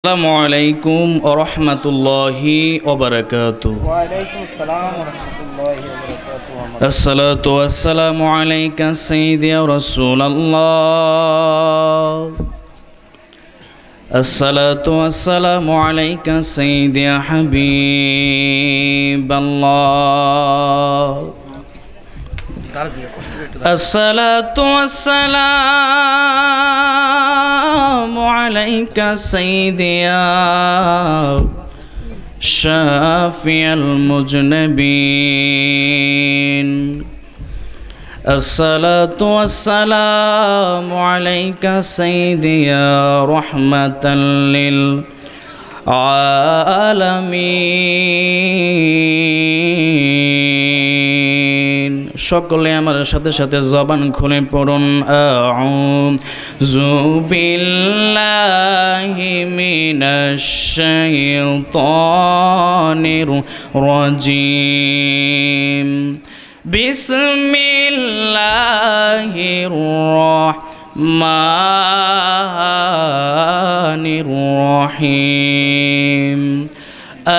আসসালামু আলাইকুম ওয়া রাহমাতুল্লাহি ওয়া বারাকাতুহু। ওয়ালাইকুম আসসালাম ওয়া রাহমাতুল্লাহি ওয়া বারাকাতুহু। আসসালাতু ওয়াসসালামু আলাইকা সাইয়্যিদি ইয়া রাসূলাল্লাহ। আসসালাতু ওয়াসসালামু আলাইকা সাইয়্যিদি ইয়া হাবিবাল্লাহ। আসসালাতু ওয়াসসালামু আলাইকা সাইয়্যিদি ইয়া শাফিয়াল মুজনাবিন। আসসালাতু ওয়াসসালামু আলাইকা সাইয়্যিদি ইয়া রাহমাতাল লিল আলামিন। সকলে আমার সাথে সাথে জবান খুলে পড়ুন আউযু বিল্লাহি মিনাশ শাইতানির রাজিম। বিসমিল্লাহির রাহমানির রহিম।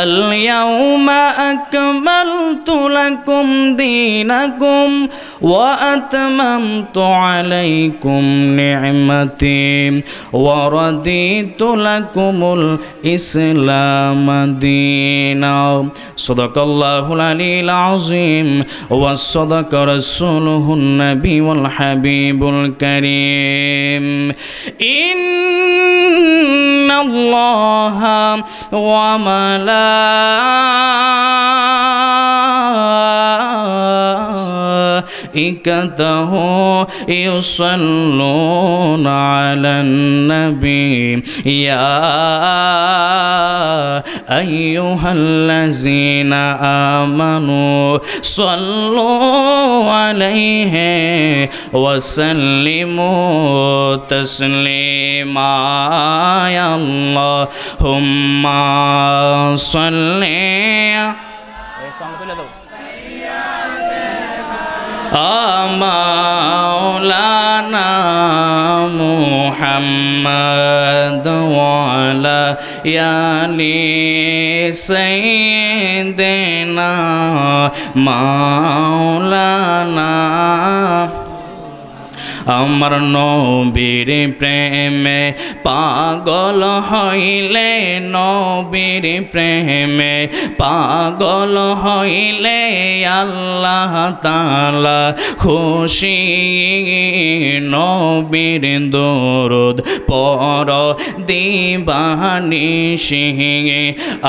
اليوم أكملت لكم دينكم وأتممت عليكم نعمتي ورضيت لكم الإسلام دينا صدق الله العلي العظيم وصدق رسوله النبي والحبيب الكريم إن الله وملائكته يصلون على النبي يا أيها الذين آمنوا صلوا عليه وسلموا تسليما يا اللهم صل مولانا محمد وعلى آل سيدنا مولانا। আমার নবীর প্রেমে পাগল হইলে, নবীর প্রেমে পাগল হইলে আল্লাহ তাআলা খুশি। নবীর দরুদ পড় দিবানিশি।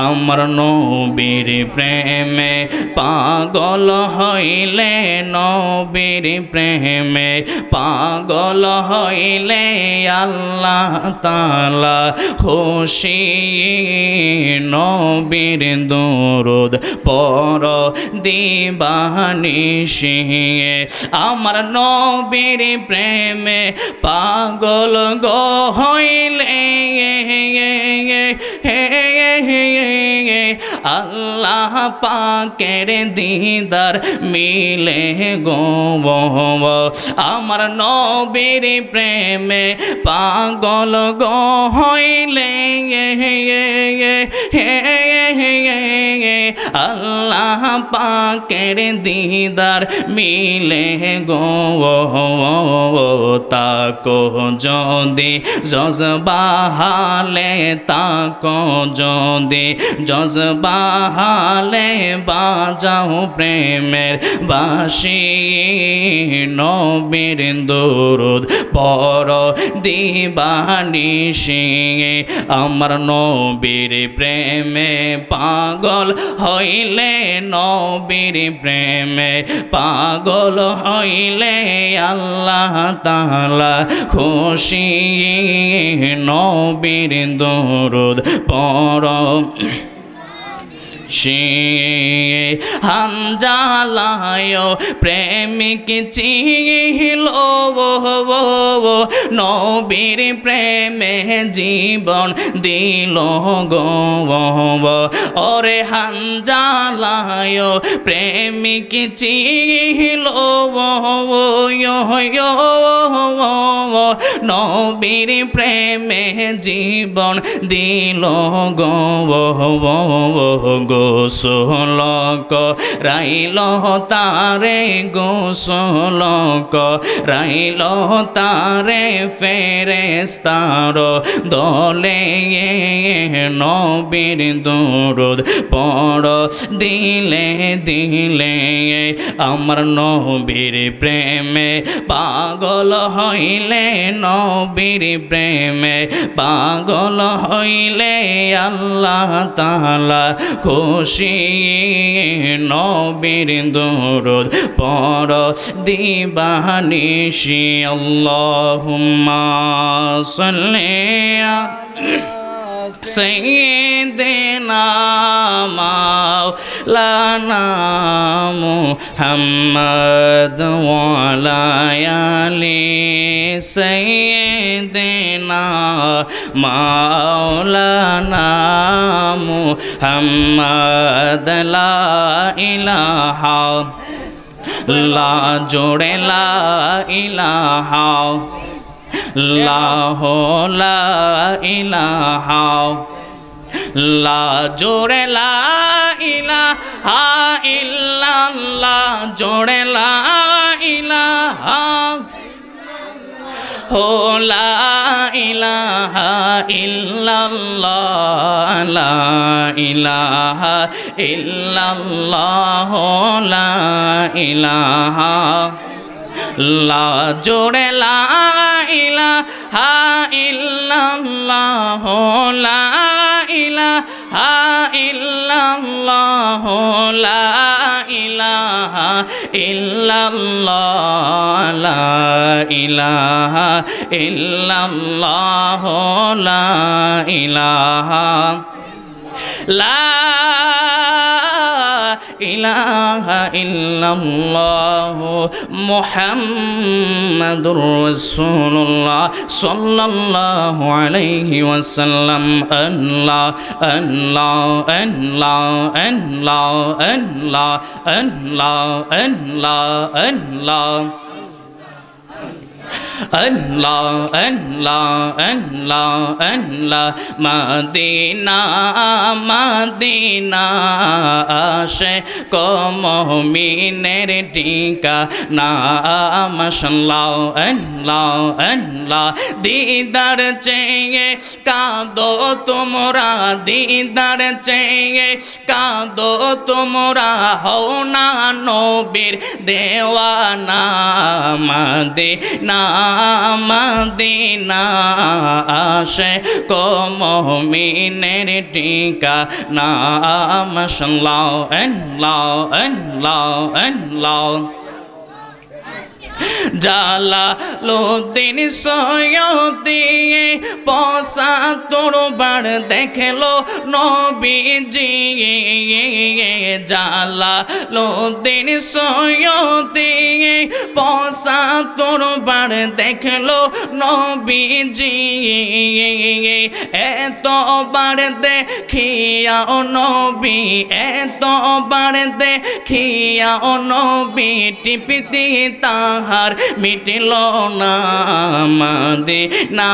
আমার নবীর প্রেমে পাগল হইলে, নবীর প্রেমে পাগল হইলে আল্লাহ তাআলা খুশি। নবীর দরুদ পড় দিবানিশি। আমার নবীর প্রেমে পাগল গো হইলে আল্লাহ পাকের দিদার মিলে গো। আমার নবীর প্রেমে পাগল গো হইলে আল্লাহ পাকের দিদার মিলে গো। তাকো যদি জজবাহালে, তাকো যদি জজবাহালে বাজাও প্রেমের বাঁশি। নবীর দরুদ পড় দিবানিশি। আমার নবীর প্রেমে পাগল হইলে, নবীর প্রেমে পাগল হইলে আল্লাহ তাআলা খুশি। নবীর দরুদ পড় সে হানজালায় প্রেমিক ছিল নবীর প্রেমে জীবন দিল গো ওরে হানজালায় প্রেমিক ছিল নবীর প্রেমে জীবন দিল গো গোসল রাইল তারে গোসল রাইল তারে ফেরেশতার দলে নবীর দরুদ পড় দিলে দিলে আমার নবীর প্রেমে পাগল হইলে নবীর প্রেমে পাগল হইলে আল্লাহ তাআলা খুশি নবীর দরুদ পড় দিবানিশি আল্লাহুম্মা সাল্লি سيدنا مولانا محمد وعلى آل سيدنا مولانا محمد لا إله لا جوڑے لا إله لا لا إله لا جوڑے لا إله إلا الله جوڑے لا إله لا إله إلا الله لا إله إلا الله لا إله لا جوڑے لا إله إلا الله لا إله إلا الله لا إله إلا الله لا إله إلا الله لا إله لا إله إلا الله محمد رسول الله صلى الله عليه وسلم الله الله الله الله الله الله الله الله Allah Allah Allah Allah Madina Madina আসে মুমিনের ঠিকানা মাশাআল্লাহ আল্লাহ আল্লাহ দিদার চেয়ে কাঁদো তোমরা দিদার চেয়ে কাঁদো তোমরা হও না নবীর দেওয়ানা মদিনা মদিনা আসে মুমিনের ঠিকানা মাশাআল্লাহ আল্লাহ আল্লাহ আল্লাহ জালালউদ্দিন সৈয়দী পসা তোরবার দেখলো নবীজি জালালউদ্দিন সৈয়দী পসা তোরবার দেখলো নবীজি এতবার দেখিয়া নবী এতবার দেখিয়া নবী টিপিতি তাহার মিটিল না মদিনা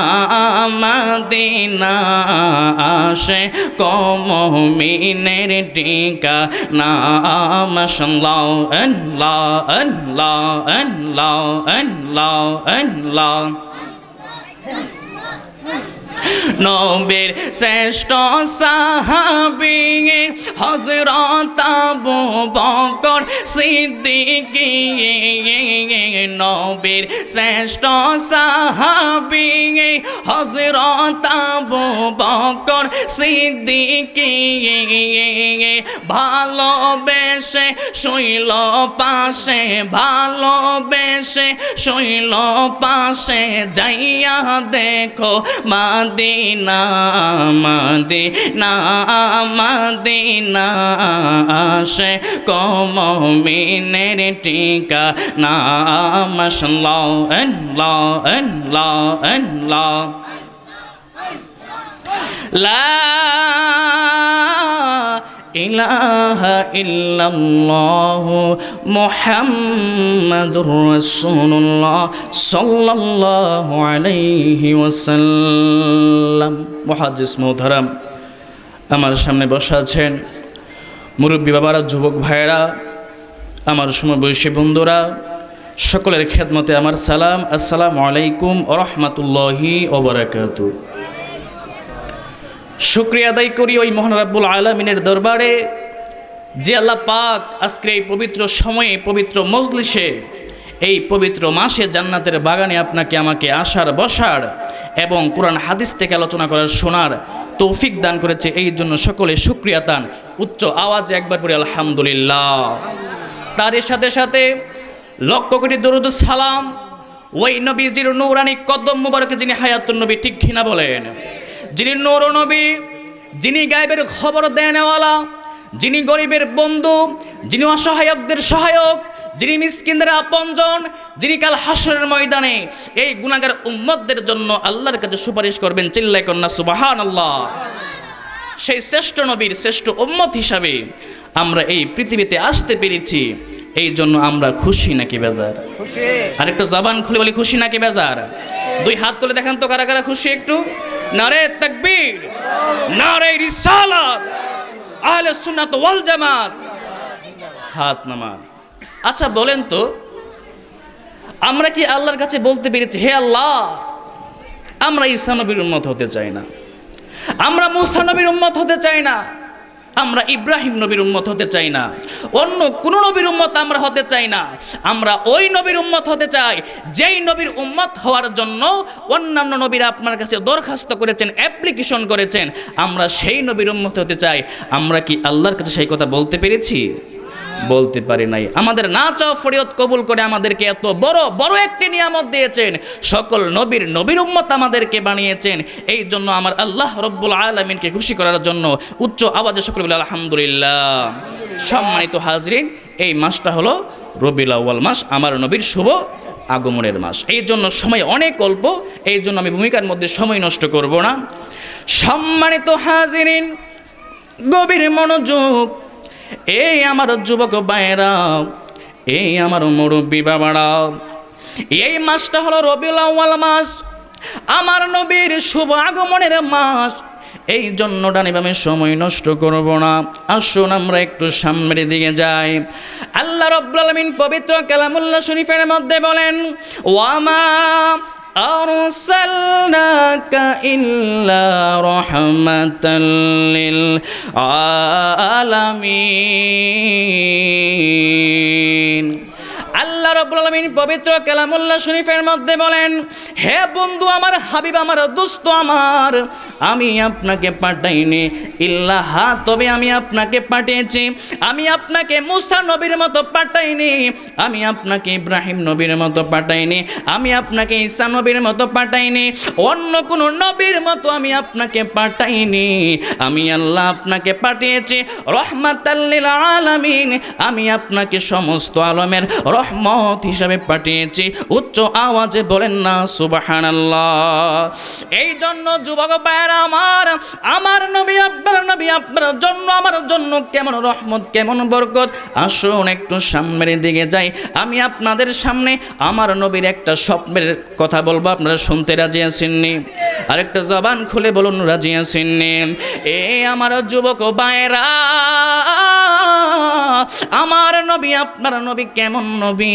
মদিনা আসে মুমিনের ঠিকানা মাশাআল্লাহ আল্লাহ আল্লাহ আল্লাহ আল্লাহ আল্লাহ নবীর শ্রেষ্ঠ সাহাবী হযরত আবু বকর সিদ্দিকী নবীর শ্রেষ্ঠ সাহাবী হযরত আবু বকর সিদ্দিকী ভালোবেসে শৈল পাশে ভালোবেসে শৈল পাশে যাইয়া দেখো মদিনা মদিনা মদিনা আসে কওমিনের ঠিকানা মাশাআল্লাহ আল্লাহ আল্লাহ আল্লাহ লা ইলাহা ইল্লাল্লাহ মুহাম্মাদুর রাসূলুল্লাহ সাল্লাল্লাহু আলাইহি ওয়াসাল্লাম। মুহাদ্দিস মুহতারাম, আমার সামনে বসা আছেন মুরব্বী বাবারা, যুবক ভাইয়েরা, আমার সমবয়সী বন্ধুরা, সকলের খেদমতে আমার সালাম। আসসালামু আলাইকুম ওয়া রাহমাতুল্লাহি ওয়া বারাকাতুহু। শুকরিয়া আদায় করি ওই মহান রাব্বুল আলামিনের দরবারে যে আল্লাহ পাক আজকের এই পবিত্র সময়ে, পবিত্র মজলিসে, এই পবিত্র মাসে জান্নাতের বাগানে আপনাকে আমাকে আসার বসার এবং কোরআন হাদিস থেকে আলোচনা করার শোনার তৌফিক দান করেছে। এই জন্য সকলে শুকরিয়া তান উচ্চ আওয়াজে একবার পড়ি আলহামদুলিল্লাহ। তার সাথে সাথে লক্ষ কোটি দরুদ সালাম ওই নবীজির নূরানি কদম মুবারকে, যিনি হায়াতুন নবী, ঠিক কিনা বলেন? যিনি নূর নবী, যিনি গায়েবের খবর দেনেওয়ালা, যিনি গরিবের বন্ধু, যিনি অসহায়কদের সহায়ক, যিনি মিসকিনদের আপনজন, যিনি কাল হাসরের ময়দানে এই গুনাহগার উম্মতদের জন্য আল্লাহর কাছে সুপারিশ করবেন। চিল্লায় কন্যা সুবহানাল্লাহ। সেই শ্রেষ্ঠ নবীর শ্রেষ্ঠ উম্মত হিসাবে আমরা এই পৃথিবীতে আসতে পেরেছি, এই জন্য আমরা খুশি নাকি বেজার? খুশি। আরেকটু জবান খুলে বলি, খুশি নাকি বেজার? দুই হাত তুলে দেখেন তো কারা কারা খুশি একটু। নারে তাকবীর, নারে রিসালাত, আহলে সুন্নাত ওয়াল জামাত, হাত নামান। আচ্ছা বলেন তো, আমরা কি আল্লাহর কাছে বলতে পেরেছি, হে আল্লাহ, আমরা ঈসা নবীর উম্মত হতে চাই না, আমরা মূসা নবীর উম্মত হতে চাই না, আমরা ইব্রাহিম নবীর উম্মত হতে চাই না, অন্য কোন নবীর উম্মত আমরা হতে চাই না, আমরা ওই নবীর উম্মত হতে চাই যেই নবীর উম্মত হওয়ার জন্য অন্যান্য নবীরা আপনার কাছে দরখাস্ত করেছেন, অ্যাপ্লিকেশন করেছেন, আমরা সেই নবীর উম্মত হতে চাই। আমরা কি আল্লাহর কাছে সেই কথা বলতে পেরেছি? বলতে পারি নাই। আমাদের না চাও ফরিয়াদ কবুল করে আমাদেরকে এত বড় বড় একটি নিয়ামত দিয়েছেন, সকল নবীর উম্মত আমাদেরকে বানিয়েছেন। এই জন্য আমার আল্লাহ রব্বুল আলামিনকে খুশি করার জন্য উচ্চ আওয়াজে সকলে বলে আলহামদুলিল্লাহ। সম্মানিত হাজরিন, এই মাসটা হলো রবিউল আউয়াল মাস, আমার নবীর শুভ আগমনের মাস। এই জন্য সময় অনেক অল্প, এই জন্য আমি ভূমিকার মধ্যে সময় নষ্ট করব না। সম্মানিত হাজরিন, গভীর মনোযোগ, এই আমার যুবক ভাইয়েরা, এই আমার মুরব্বী বাবারা, এই মাসটা হলো রবিউল আউয়াল মাস, আমার নবীর শুভ আগমনের মাস। এই জন্য ডানে বামে সময় নষ্ট করব না, আসুন আমরা একটু সামনের দিকে যাই। আল্লাহ রাব্বুল আলামিন পবিত্র কালামুল্লাহ শরীফের মধ্যে বলেন, ওয়ামা أرسلناك إلا رحمة للعالمين। আল্লাহ রাব্বুল আলামিন পবিত্র কালামুল্লাহ শরীফের মধ্যে বলেন, হে বন্ধু আমার, হাবিব আমার, দোস্ত আমার, আমি আপনাকে পাঠাইনি ইল্লাহ, তবে আমি আপনাকে পাঠিয়েছি। আমি আপনাকে মুসা নবীর মতো পাঠাইনি, আমি আপনাকে ইব্রাহিম নবীর মতো পাঠাইনি, আমি আপনাকে ঈসা নবীর মতো পাঠাইনি, অন্য কোন নবীর মতো আমি আপনাকে পাঠাইনি। আমি আল্লাহ আপনাকে পাঠিয়েছি রহমাতাল লিল আলামিন। আমি আপনাকে সমস্ত আলমের রহমত হিসাবে পাঠিয়েছি। উচ্চ আওয়াজে বলেন না সুবহানাল্লাহ। এই জন্য যুবক ভাইয়েরা আমার নবী, আপনার জন্য, আমার জন্য কেমন রহমত, কেমন বরকত। আসুন একটু সামনের দিকে যাই। আমি আপনাদের সামনে আমার নবীর একটা স্বপ্নের কথা বলবো, আপনারা শুনতে রাজি আছেননি? আরেকটা জবান খুলে বলুন, রাজি আছেননি? এ আমার যুবক ভাইয়েরা, আমার নবী আপনার নবী কেমন নবী?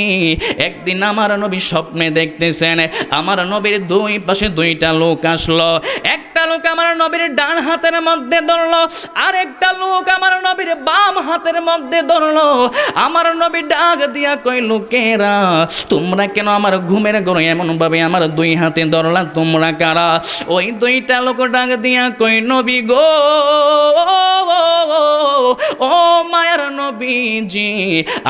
একদিন আমার নবী স্বপ্নে দেখতেছেন আমার নবীর দুই পাশে দুইটা লোক আসলো। একটা লোক আমার নবীর ডান হাতের মধ্যে ধরলো, আর একটা লোক আমার নবীর বাম হাতের মধ্যে ধরলো। আমার নবী ডাক দিয়া কই, লোকেরা তোমরা কেন আমার ঘুমের ঘরে এমন ভাবে আমার দুই হাতে ধরলা? তোমরা কারা? ওই দুইটা লোক ডাক দিয়া কই, নবী গো, ও মায়ার নবীজি,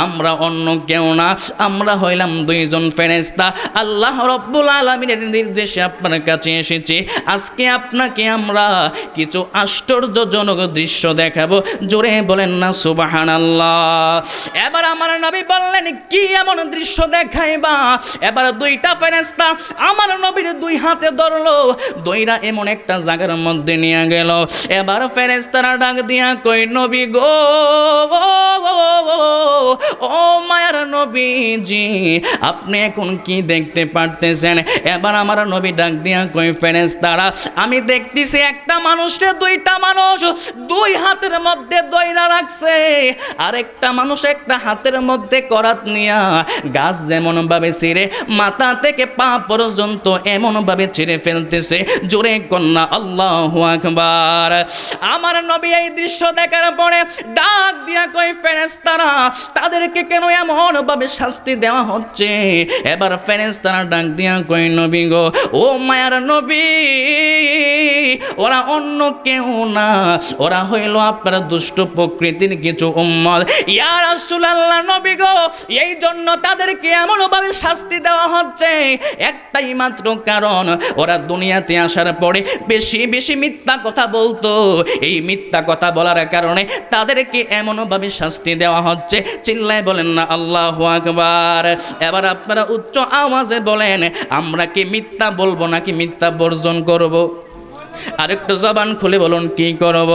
আমরা অন্য কেউ না, আমরা হইলাম দুইজন ফেরেশতা। আল্লাহ রাব্বুল আলামিনের নির্দেশে আপনার কাছে এসেছি। আজকে আপনাকে আমরা কিছু আশ্চর্যজনক দৃশ্য দেখাবো। জোরে বলেন না সুবহানাল্লাহ। এবার আমার নবী বললেন, কি এমন দৃশ্য দেখাইবা? এবার দুইটা ফেরেশতা আমার নবীর দুই হাতে ধরলো, দইরা এমন একটা জায়গার মধ্যে নিয়ে গেল। এবার ফেরেশতারা ডাক দিয়া কই, নবী গো, ও মায়ার নবীজি, আপনি এখন কি দেখতে পারতেছেন? এবার আমার নবী ডাক দিয়া কই, ফেরেশতারা আমি দেখতেছি একটা মানুষকে দুইটা মানুষ দুই হাতের মধ্যে দইরা রাখছে, আর একটা মানুষ একটা হাতের মধ্যে করাত নিয়া গাছ যেমন ভাবে ছিঁড়ে মাথা থেকে পা পর্যন্ত এমন ভাবে ছিঁড়ে ফেলতেছে। জোরে কন্যা আল্লাহু আকবার। আমার নবী এই দৃশ্য দেখার পরে ডাক দিয়া কই, ফেরেশতারা তাদেরকে কেন এমন ভাবে শাস্তি দেওয়া হচ্ছে? এবার ফেরেশতারা ডাক দিয়া কই, নবী গো, ও মায়ার নবী, ওরা অন্য কেউ না, ওরা হইল আপনার দুষ্ট প্রকৃতির কিছু উম্মত। ইয়া রাসূলুল্লাহ, নবী গো, এই জন্য তাদেরকে এমন ভাবে শাস্তি দেওয়া হচ্ছে একটাই মাত্র কারণ, ওরা দুনিয়াতে আসার পরে বেশি বেশি মিথ্যা কথা বলতো। এই মিথ্যা কথা বলার কারণে তাদেরকে এমন ভাবে শাস্তি দেওয়া হচ্ছে। চিল্লায় বলেন না আল্লাহু আকবার। এবার আপনারা উচ্চ আওয়াজে বলেন, আমরা কি মিথ্যা বলবো নাকি মিথ্যা বর্জন করব? আরেকটু জবান খুলে বলুন, কি করব?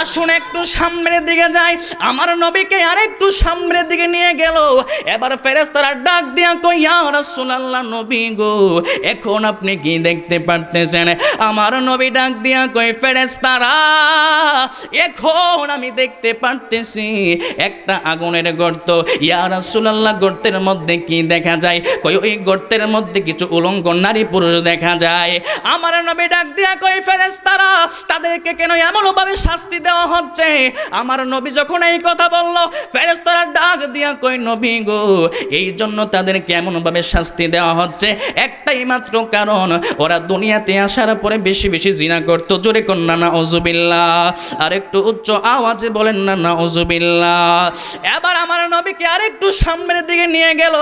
আসুন একটু সামনের দিকে যাই। আমার নবীকে আরেকটু সামনের দিকে নিয়ে গেল। এবার ফেরেশতারা ডাক দিয়া কই, ইয়া রাসূলুল্লাহ, নবী গো, এখন আপনি কি দেখতে পারতেছেন? আমার নবী ডাক দিয়া কই, ফেরেশতারা এখন আমি দেখতে পারতেছি একটা আগুনের গর্ত। ইয়া রাসূলুল্লাহ, গর্তের মধ্যে কি দেখা যায়? কই, ওই গর্তের মধ্যে কিছু উলঙ্গ নারী পুরুষ দেখা যায়। আমার নবী ডাক দিয়া কই, ফেরেশতারা তাদেরকে কেন এমন ভাবে শাস্তি দেওয়া হচ্ছে? আমার নবী যখন এই কথা বলল, ফেরেশতারা ডাক দিয়া কই, নবী গো, এই জন্য তাদেরকে এমন ভাবে শাস্তি দেওয়া হচ্ছে একটাই মাত্র কারণ, ওরা দুনিয়াতে আসার পরে বেশি বেশি জিনা করতো। জোরে কন্যা নাউজুবিল্লাহ। আর একটু উচ্চ আওয়াজে বলেন না নাউজুবিল্লাহ। এবার আমার নবীকে আরেকটু সামনের দিকে নিয়ে গেল।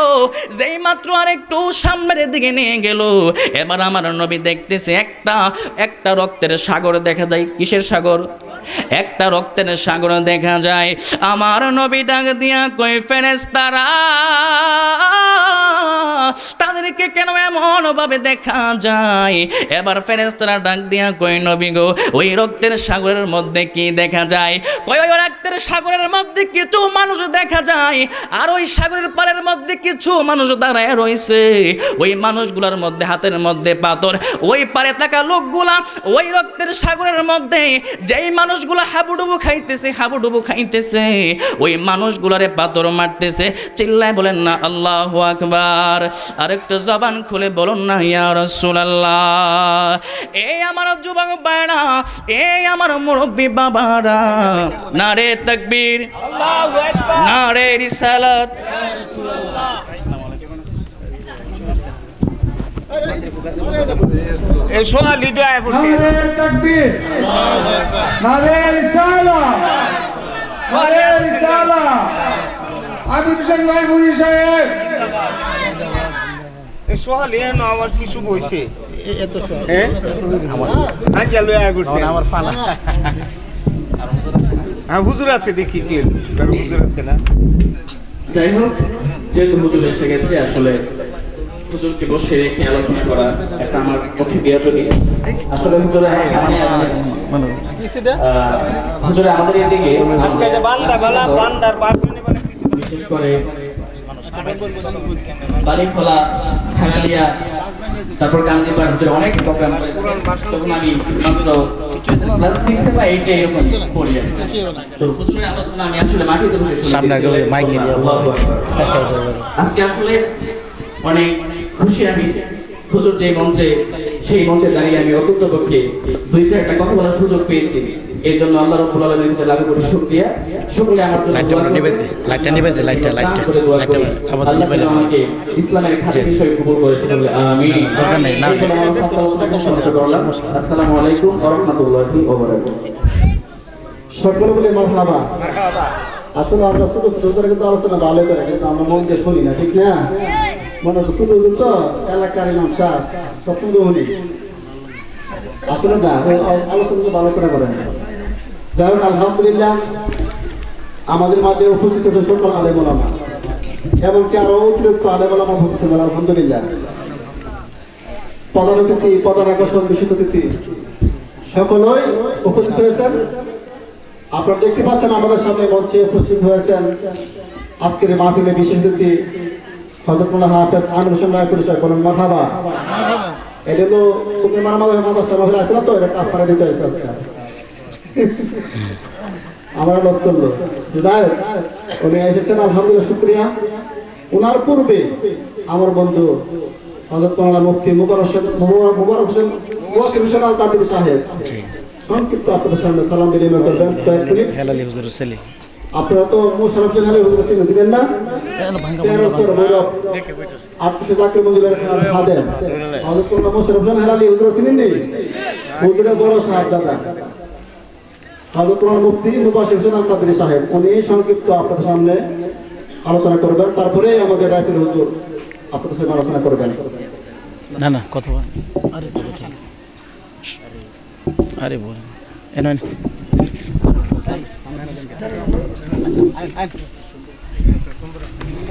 যেই মাত্র আরেকটু সামনের দিকে নিয়ে গেল, এবার আমার নবী দেখতেছে একটা রক্তের সাগর দেখা যায়। কিসের সাগর? একটা রক্তের সাগর দেখা যায়। আমার নবী ডাক দিয়া কই, ফেরেশতারা তাদেরকে কেন এমন ভাবে দেখা যায়? এবার ফেরেশতারা ডাক দিয়া কই, নবী গো, ওই রক্তের সাগরের মধ্যে কি দেখা যায়? কই, ওই রক্তের সাগরের মধ্যে কিছু মানুষ দেখা যায়, আর ওই সাগরের পাড়ের মধ্যে কিছু মানুষ দাঁড়ায় রয়েছে। ওই মানুষগুলোর মধ্যে হাতের মধ্যে পাথর। ওই পারে থাকা লোকগুলা ওই রক্তের সাগরের মধ্যে যেই মানুষগুলো হাবুডুবু খাইতেছে, ওই মানুষগুলারে পাথর মারতেছে। চিল্লায় বলেন না আল্লাহু আকবার। আরেকটু জবান খুলে বলুন না ইয়া রাসূলুল্লাহ। এই আমার যুবক ভাইরা, এই আমার মুরব্বী বাবারা, নারে তাকবীর, আল্লাহু আকবার, নারে রিসালাত। এই সোনালি দোয়া পড়তে, নারে তাকবীর, আল্লাহু আকবার, নারে রিসালাত, নারে রিসালাত। আবিদ হোসেন রায়পুরি সাহেব, এই সোনালি না আমার কি শুভ হইছে? এত হ্যাঁ আমার আজ লয়ে আই পড়ছে আমার ফালা। হ্যাঁ হুজুর আছে, দেখি কি কারো হুজুর আছে না? যাই হোক, যেহেতু হুজুর এসে গেছে, আসলে হুজুরকে বসে রেখে আলোচনা করা একটা আমার পক্ষে বিরতি। আসলে হুজুর আমার সামনে আছে, হুজুর আমাদের এদিকে আজকে এটা বান্দা বালা বান্দার পাশে বলে কিছু বিশেষ করে বালিখোলা, ঠাঙ্গালিয়া, তারপর কাঞ্জিপাড়, হুজুর অনেক প্রোগ্রাম করেছে। তখন আমি মাত্র ক্লাস 6 বা 8 এরকম পড়ি আর কি। তো হুজুরের আলোচনা আমি আসলে মাটিতে বসে শুনেছি। সামনে আগে মাইকে দিয়ে আল্লাহু আকবার। আজকে আসলে অনেক খুশি আমি হুজুর যে মঞ্চে, সেই মঞ্চে দাঁড়িয়ে আমি অত্যন্তপক্ষে দুই চারটা কথা বলার সুযোগ পেয়েছি। এর জন্য আল্লাহ রাব্বুল আলামিনের কাছে লাখ কোটি শুকরিয়া। সকলে আমার জন্য লাইটটা দোয়া করবেন। নিবে দে, লাইটটা নিবে দে, লাইটটা করে দোয়া লাইটটা করি। আবার আল্লাহ নিবে যেন না। আমাকে ইসলামের খাঁটি বিষয় কবুল করে, সকলে আমিন। দরকার নেই, না। এই বলে আমার কথা আপনাদের সমাপ্ত করলাম। আসসালামু আলাইকুম ওয়া রাহমাতুল্লাহি ওয়া বারাকাতুহু। সকলে বলে মারহাবা। আসলে আমরা ছোট ছোট করে কিন্তু আলোচনা ভালো করে, কিন্তু আমরা মন দিয়ে শুনি না, ঠিক না? মনে হচ্ছে ছোট ছোট তো এলাকার ইমাম সাহেব সবসময় শুনি, আসলে না ওই আলোচনা তো আলোচনা করেন না। যাই হোক, আলহামদুলিল্লাহ আমাদের মাঝে উপস্থিত হয়েছে সকল আলেম ওলামা, এমনকি আরো অতিরিক্ত আলেম ওলামা উপস্থিত হয়েছেন, আলহামদুলিল্লাহ। প্রধান অতিথি, প্রধান আকর্ষণ, বিশেষ অতিথি সকলেই উপস্থিত হয়েছেন। আপনারা দেখতে পাচ্ছেন আমাদের সামনে মঞ্চে উপস্থিত হয়েছেন আজকের এই মাহফিলে বিশেষ অতিথি হযরত মাওলানা হাফেজ আমির হোসেন রায়পুর সাহেব। বলেন মারহাবা। এটা তো তুমি মাদ্রাসা মহিলা আছে না, তো এটা আপনারা দিতে হয়েছে আজকে, আমার লস করলো। যাই হোক, উনি এসেছেন, আলহামদুলিল্লাহ, শুকরিয়া। ওনার পূর্বে আমার বন্ধু হযরত মাওলানা মুফতি মুবারক হোসেন ওয়াসিম হোসেন আল কাদির সাহেব সংক্ষিপ্ত আপনাদের সামনে সালাম বিনিময় করবেন কয়েক মিনিট। হেলালি হুজুর ছেলে আপনারা তো মোশাররফ হোসেন আলী হুজুর ছিলেন না? 1300 বৈরব আপনি জাকির মঞ্জুরের খাদেম হযরত মাওলানা মোশাররফ হোসেন আলী হুজুর ছিলেন নি? হুজুরের বড় সাহেবজাদা হযরত মাওলানা মুফতি মুবাশশির হোসেন আল কাদরি সাহেব, উনি সংক্ষিপ্ত আপনাদের সামনে আলোচনা করবেন। তারপরে আমাদের রায়পুর হুজুর আপনাদের সামনে আলোচনা করবেন। না না কথা বল, আরে আরে বল এনে